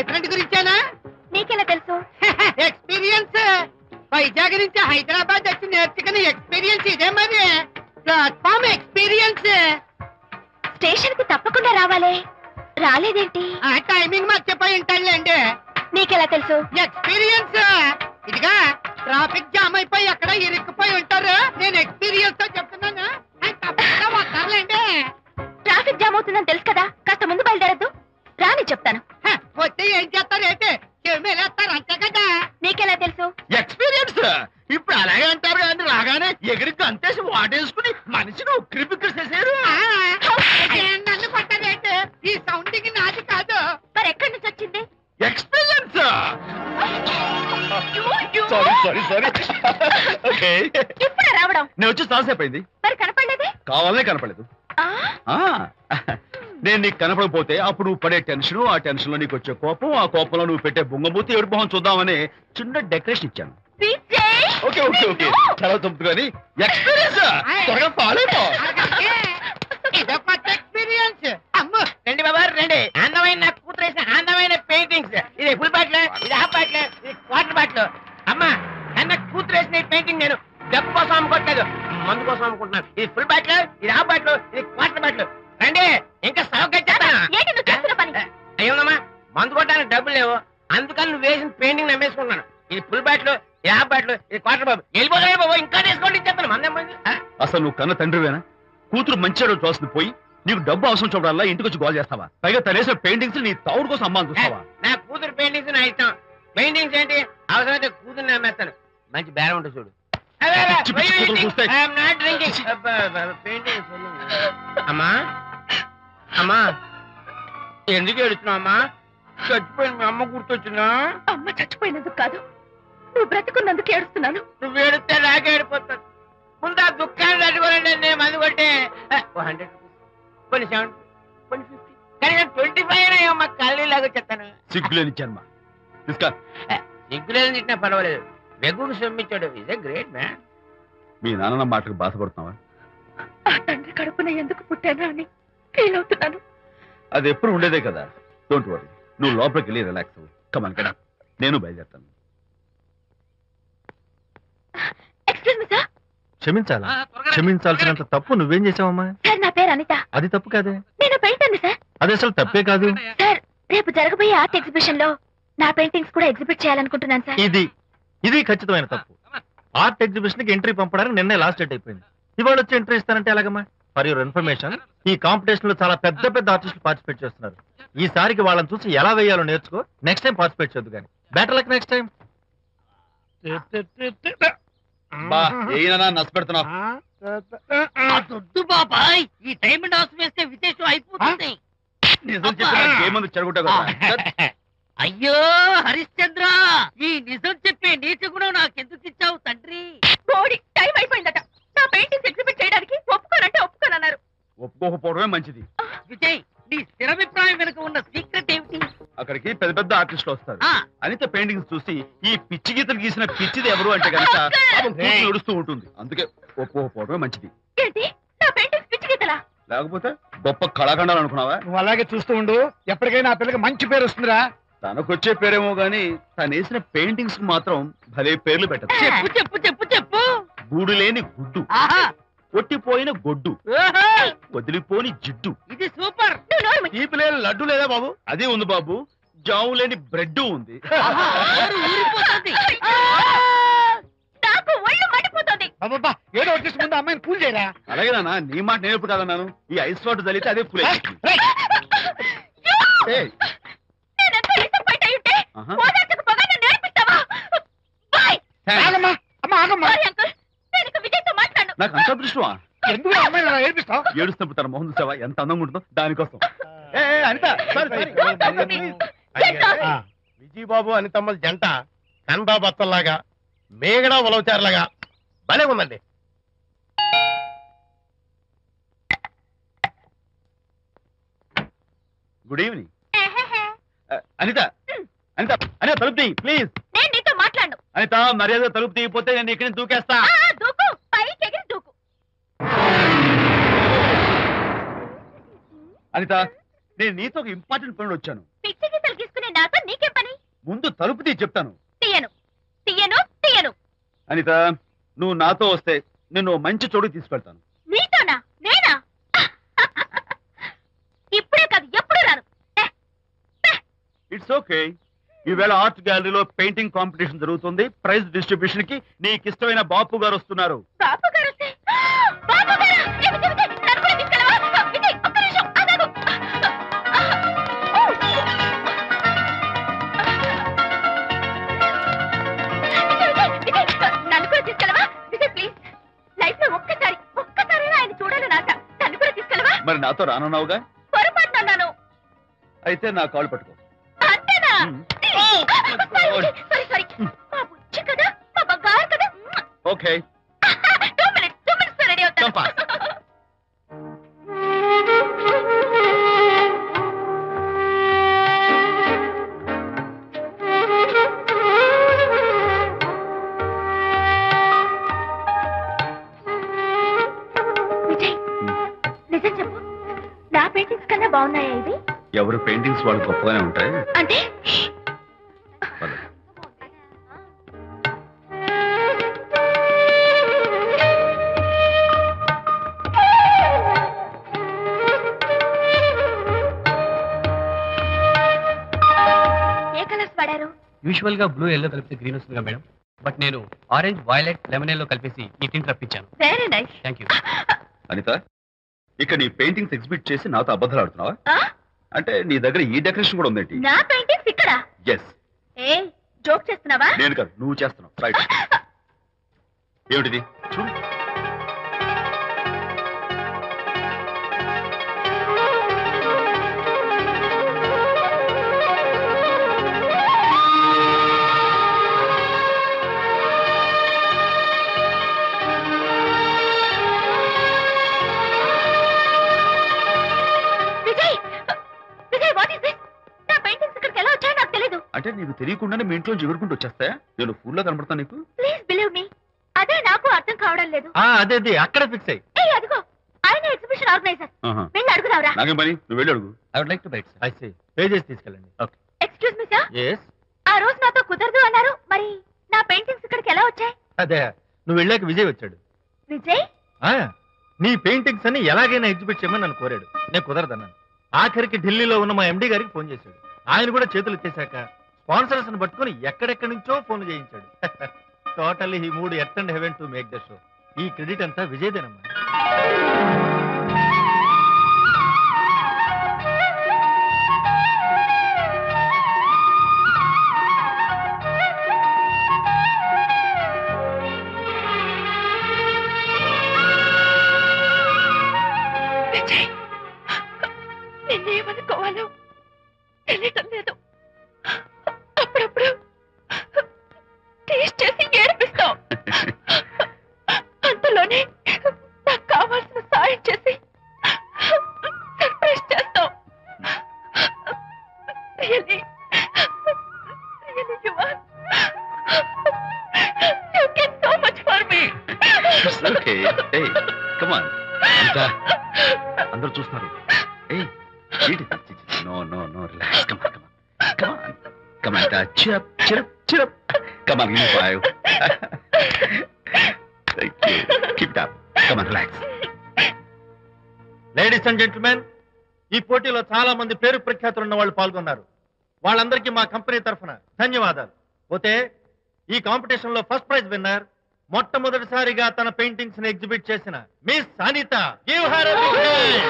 Boy friend గురించేనా? నీకెలా తెలుసు? Experience. Vizag నుంచి హైదరాబాద్ వచ్చి నేర్చుకునే ఎక్స్పీరియన్స్ ఇదే మరి. Platform experience. స్టేషన్ కి తప్పకుండా రావాలే, రాలేదేంటి? ఆ టైమింగ్ మర్చిపోయి ఉంటాడులేండి. నీకెలా తెలుసు? ఎక్స్పీరియన్స్. ఇదిగా ట్రాఫిక్ జామ్ అయిపోయి ఎక్కడ ఇరుక్కుపోయి ఉంటారు. నేను ఎక్స్పీరియన్స్ తో చెప్తున్నాను. తప్పకుండా వస్తారులేండి. ట్రాఫిక్ జామ్ అవుతుందని తెలుసు కదా, కాస్త ముందు బయలుదేరద్దు. రాని చెప్తాను. వస్తే ఏం చేస్తారేంటి? చెమేలేస్తారు అంతే కదా. నీకెలా తెలుసు? ఎక్స్పీరియన్స్. ఇప్పుడు అలాగే అంటారు కానీ రాగానే ఎగిరికి అంతేసి వాటేసుకుని మనిషిని ఉక్కిరి బిక్కిరి చేశారు. నన్ను కొట్టారేంటి? ఈ సౌండింగ్ నాది కాదు. మరి ఎక్కడి నుంచి వచ్చింది? ఎక్స్పీరియన్స్. Sorry okay. ఇప్పుడు రావడం? నేను వచ్చి చాలాసేపు అయింది. మరి కనపడలేదే? కావాలనే కనపడలేదు. నేను నీకు కనపడకపోతే అప్పుడు నువ్వు పడే టెన్షన్, ఆ టెన్షన్ లో నీకు వచ్చే కోపం, ఆ కోపంలో నువ్వు పెట్టే బొంగబూతి ఏడు మొహం చూద్దామని చిన్న డెకరేషన్ ఇచ్చాను. ఓకే ఓకే ఓకే చాలా తప్పు కానీ ఎక్స్పీరియన్స్. త్వరగా ఫాలో అయిపో. ఇదో కొత్త ఎక్స్పీరియన్స్. అమ్ము రండి బాబా రండి. అందమైన నాకు కూతురు వేసిన అందమైన పెయింటింగ్స్. ఇది ఫుల్ బాటిల్, ఇది హాఫ్ బాటిల్, ఇది క్వార్టర్ బాటిల్. అమ్మా అన్న కూతురు వేసిన పెయింటింగ్ నేను డబ్బు కోసం అమ్ముకోవట్లేదు, మందు కోసం అమ్ముకుంటున్నాను. ఇది ఫుల్ బాటిల్, ఇది హాఫ్ బాటిల్, ఇది క్వార్టర్ బాటిల్. రండి ఇంకా అయ్యోమ్మా మందు కొట్టడానికి డబ్బులు లేవు, అందుకని నువ్వు వేసిన పెయింటింగ్ నమ్మేసుకుంటున్నాను. ఇది ఫుల్ బాటిల్, ఇది హాఫ్ బాటిల్, ఇది క్వార్టర్ బాబు. వెళ్ళిపోతాయి బాబు, ఇంకా తీసుకోండి ఇచ్చేస్తాను. మందం పోయింది. అసలు నువ్వు కన్న తండ్రివేనా? కూతురు మంచిగా చూస్తుంది పోయి నీకు డబ్బు అవసరం చూడాలా ఇంటికి వచ్చి గోల్ చేస్తావా? పైగా తనేసిన పెయింటింగ్స్ నీ తౌడు కోసం అమ్మాని చూస్తావా? నా కూతురు పెయింటింగ్స్ నా ఇష్టం. పెయింటింగ్స్ ఏంటి అవసరమైతే కూతురు నమ్మేస్తాను. మంచి బేరం ఉంటుంది చూడు. అమ్మా అమ్మా ఎందుకు ఏడుస్తున్నావు అమ్మా? చచ్చిపోయిన మీ అమ్మ గుర్తొచ్చిందా? అమ్మ చచ్చిపోయినందుకు కాదు, నువ్వు బ్రతుకున్నందుకు ఏడుస్తున్నాను. నువ్వు ఏడితే నాకే ఏడిపోతాను. ముందు ఆ దుఃఖాన్ని తట్టుకోవాలంటే నేను మందు కొట్టే 100 కొన్ని 70 కొన్ని 50 కానీ 25 అయినా అమ్మ కళ్ళీలాగా చెప్తాను. సిగ్గులేని జన్మ. సిగ్గులేని తిట్టినా పర్వాలేదు, వెగుడు సొమ్మించాడు. ఇదే గ్రేట్ మ్యాన్. మీ నాన్న మాటకు బాధపడుతున్నావా? ఆ తండ్రి కడుపున ఎందుకు పుట్టానా అని ఫీల్ అవుతున్నాను. అది ఎప్పుడు ఉండేదే కదా. డోంట్ వరీ, నువ్వు లోపలికి వెళ్ళి రిలాక్స్ అవ్వు. కమాన్ కదా, నేను బయలుదేరుతాను. Excuse me sir. క్షమించాలా? క్షమించాల్సినంత తప్పు నువ్వేం చేసావమ్మా? సార్ నా పేరు అనిత. అది తప్పు కాదే. నేను పెయింటర్ సార్. అది అసలు తప్పే కాదు సార్. రేపు జరగబోయే ఆర్ట్ ఎగ్జిబిషన్ లో నా పెయింటింగ్స్ కూడా ఎగ్జిబిట్ చేయాలనుకుంటున్నాను సార్. ఇది ఖచ్చితమైన తప్పు. ఆర్ట్ ఎగ్జిబిషన్ కి ఎంట్రీ పంపడానికి నిన్నే లాస్ట్ డేట్ అయిపోయింది. ఇవాళ వచ్చి ఎంట్రీ ఇస్తానంటే ఎలాగమ్మా? ఫర్ యువర్ ఇన్ఫర్మేషన్, ఈ కాంపిటీషన్ లో చాలా పెద్ద పెద్ద ఆర్టిస్టులు పార్టిసిపేట్ చేస్తున్నారు. ఈసారికి వాళ్ళని చూసి ఎలా వేయాలో నేర్చుకో. నెక్స్ట్ టైం పార్టిసిపేట్ చేయొద్దు కానీ. Better luck next time. నష్టపెడుతున్నావు. దొడ్డు బాబాయ్, ఈ డైమండ్ హౌస్ వేస్తే విశేషం అయిపోతుంది. నిజం చెప్పి చెడగొట్టా కదా. అయ్యో హరిశ్చంద్ర, ఈ నిజం చెప్పే నీతి గుణం నాకెందుకు ఇచ్చావు తండ్రి? బోడి టైం అయిపోయిందట. నా పెయింటింగ్స్ ఎగ్జిబిట్ చేయడానికి ఒప్పుకోనంటే ఒప్పుకోనన్నారు. ఒప్పుకోకపోవడమే మంచిది. విజయ్, నీ స్థిరాభిప్రాయం వెనుక ఉన్న సీక్రెట్ ఏమిటి? అక్కడికి పెద్ద పెద్ద ఆర్టిస్టులు వస్తారు. అనిత పెయింటింగ్స్ చూసి ఈ పిచ్చి గీతలు గీసిన పిచ్చిది ఎవరు అంటే కనుక నడుస్తూ ఉంటుంది. అందుకే ఒప్పుకోకపోవడమే మంచిది. ఏంటి నా పెయింటింగ్స్ పిచ్చి గీతలా? లేకపోతే గొప్ప కళాఖండాలు అనుకున్నావా? నువ్వు అలాగే చూస్తూ ఉండు, ఎప్పటికైనా ఆ పిల్లకి మంచి పేరు వస్తుందిరా. తనకొచ్చే పేరేమో గాని తను వేసిన పెయింటింగ్స్ మాత్రం భలే పేర్లు పెట్టదు. చెప్పు చెప్పు చెప్పు చెప్పు. గూడు లేని గుడ్డు, కొట్టిపోయిన గొడ్డు, వదిలిపోని జిడ్డు. ఇది సూపర్. ఈ పిల్లలు లడ్డు లేదా బాబు? అదే ఉంది బాబు. జాము లేని బ్రెడ్ ఉంది. నాకు ఒళ్ళు మండిపోతుంది. అబ్బబ్బా, ఏదో వచ్చేసి ముందు అమ్మాయిని పూల్ చేయరా. అలాగే నాన్న, నీ మాట నేను ఎప్పుడు కాదన్నాను. ఈ ఐస్ వాటర్ చల్లితే అదే పూల్. నాకు అంత అదృష్టమా? ఎందుకు అమ్మాయిని అలా ఏడిపిస్తావు? ఏడుస్తున్నప్పుడు తన మొహం చూసావా ఎంత అందంగా ఉంటుందో? దానికోసం. అనిత, విజయబాబు అనితమ్మల జంట కన్బా బత్తల్లాగా మేగడ ఉలవచారులాగా భలే ఉందండి. Good evening. అనిత అనిత అనిత తలుపు తీయి ప్లీజ్. నేను నీతో మాట్లాడు. అనిత మర్యాద తలుపు తీయకపోతే నేను ఇక్కడి నుంచి దూకేస్తా. దూకు, పైకి ఎగిరి దూకు. అనిత, నేను నీతో ఒక ఇంపార్టెంట్ పనులు వచ్చాను. పిచ్చి గీతలు గీసుకునే నాతో నీకు తలుపు తీ చెప్తాను. తీయను తీయను తీయను. అనిత, నువ్వు నాతో వస్తే నిన్ను మంచి చోటుకి తీసుకెళ్తాను. నీతోనా? నేనా? ఇప్పుడే కాదు ఎప్పుడు రాను. It's okay. ఈవేళ ఆర్ట్ గ్యాలరీలో పెయింటింగ్ కాంపిటీషన్ జరుగుతుంది. ప్రైజ్ డిస్ట్రిబ్యూషన్ కి నీకు ఇష్టమైన బాపు గారు వస్తున్నారు. బాపు గారు వస్తే బాపు గారు నన్ను కూడా తీసుకెళ్ళవా? విజయ్, ఒక్క నిమిషం ఆగు. నన్ను కూడా తీసుకెళ్ళవా? విజయ్ ప్లీజ్, లైఫ్ లో ఒక్కసారి ఆయన చూడాలని ఆశ. నన్ను కూడా తీసుకెళ్ళవా? మరి నాతో రానన్నావుగా? పొరపాటున అన్నాను. అయితే నా కాళ్ళు పట్టుకో. అంతేనా? సారీ మా బుజ్జి కదా, మా బంగారు కదా. ఓకే. 2 minutes లో రెడీ అవుతాను. Come fast. విజయ్, నిజం చెప్పు, నా పెయింటింగ్స్ కన్నా బాగున్నాయా ఇవి? ఎవరు పెయింటింగ్స్ వాళ్ళు గొప్పగానే ఉంటాయి. అంటే పద. ఏ కలర్స్ వాడారు? యూజువల్ గా బ్లూ ఎల్లో కలిపితే గ్రీన్ వస్తుందిగా మేడం, బట్ నేను ఆరెంజ్ వైలెట్ లెమన్ ఎల్లో కలిపేసి ఈ టింట్ రప్పించాను. Very nice. Thank you. Anita, ఇక నీ పెయింటింగ్స్ ఎగ్జిబిట్ చేసి నాతో అబద్ధాలు ఆడుతున్నావా? అంటే నీ దగ్గర ఈ డెకరేషన్ కూడా ఉందేంటి? నా పెయింటింగ్స్ ఇక్కడ? ఎస్. ఏ జోక్ చేస్తున్నావా? నేను కాదు, నువ్వు చేస్తున్నావు. రైట్. ఏమిటిది? చూడు. Vijay, Vijay what is this? నా పెయింటింగ్స్ ఇక్కడికి ఎలా వచ్చాయో నాకు తెలీదు. అంటే నీకు తెలియకుండానే మీ ఇంట్లో ఎగురుకుంటూ వచ్చేస్తాయా? నేను ఫుల్లా కనబడతాను నీకు? ప్లీజ్ బిలీవ్ మీ, అదే నాకు అర్థం కావడం లేదు. అదే అక్కడ ఫిక్స్ అయ్యి. ఏ అదిగో ఆయన ఎగ్జిబిషన్ ఆర్గనైజర్. ఆహా. వెళ్ళి అడుగుదావరా? నాకేం పని, నువ్వు వెళ్ళి అడుగు. I would like to bite sir. I see. Pages తీసుకెళ్ళండి. Okay. Excuse me sir, yes. ఆ రోజు నాతో కుదరదు అన్నారు, మరి నా పెయింటింగ్స్ ఇక్కడికి ఎలా వచ్చాయి? అదే నువ్వు వెళ్ళాక విజయ్ వచ్చాడు. విజయ్? ఆ, నీ పెయింటింగ్స్ అని ఎలాగైనా ఎగ్జిబిట్ చేయమని నన్ను కోరాడు. నేను కుదరదన్నాను. ఆఖరికి ఢిల్లీలో ఉన్న మా ఎండి గారికి ఫోన్ చేశాడు. ఆయన కూడా చేతులు ఎత్తేశాక స్పాన్సర్స్ ని పట్టుకుని ఎక్కడెక్కడి నుంచో ఫోన్ చేయించాడు. Totally he mood earth and heaven to make the show. ఈ క్రెడిట్ అంతా విజయ్దేనమ్మా. విజయ్, నిన్నేమనుకోవాలో తెలియటం లేదు. అప్పుడప్పుడు టేస్ట్ చేసి ఏడిపిస్తావు. అంతలోనే నాకు కావాల్సిన సాయం చేసి సర్ప్రైజ్ చేస్తావు. Really, you are. You get so much for me. It's okay. Hey, come on. Anita, అందరూ చూస్తున్నారు. Hey, no, relax. Come on. Come on, Anita. Cheer up. Come on, give me 5. Thank you. Keep it up. Come on, relax. Ladies and gentlemen, ఈ పోటీలో చాలా మంది పేరు ప్రఖ్యాతులు ఉన్న వాళ్ళు పాల్గొన్నారు. వాళ్ళందరికీ మా కంపెనీ తరఫున ధన్యవాదాలు. పోతే ఈ కాంపిటీషన్ లో ఫస్ట్ ప్రైజ్ విన్నర్, మొట్టమొదటిసారిగా తన పెయింటింగ్స్ ని ఎగ్జిబిట్ చేసిన miss Anitha. Give her a big hand.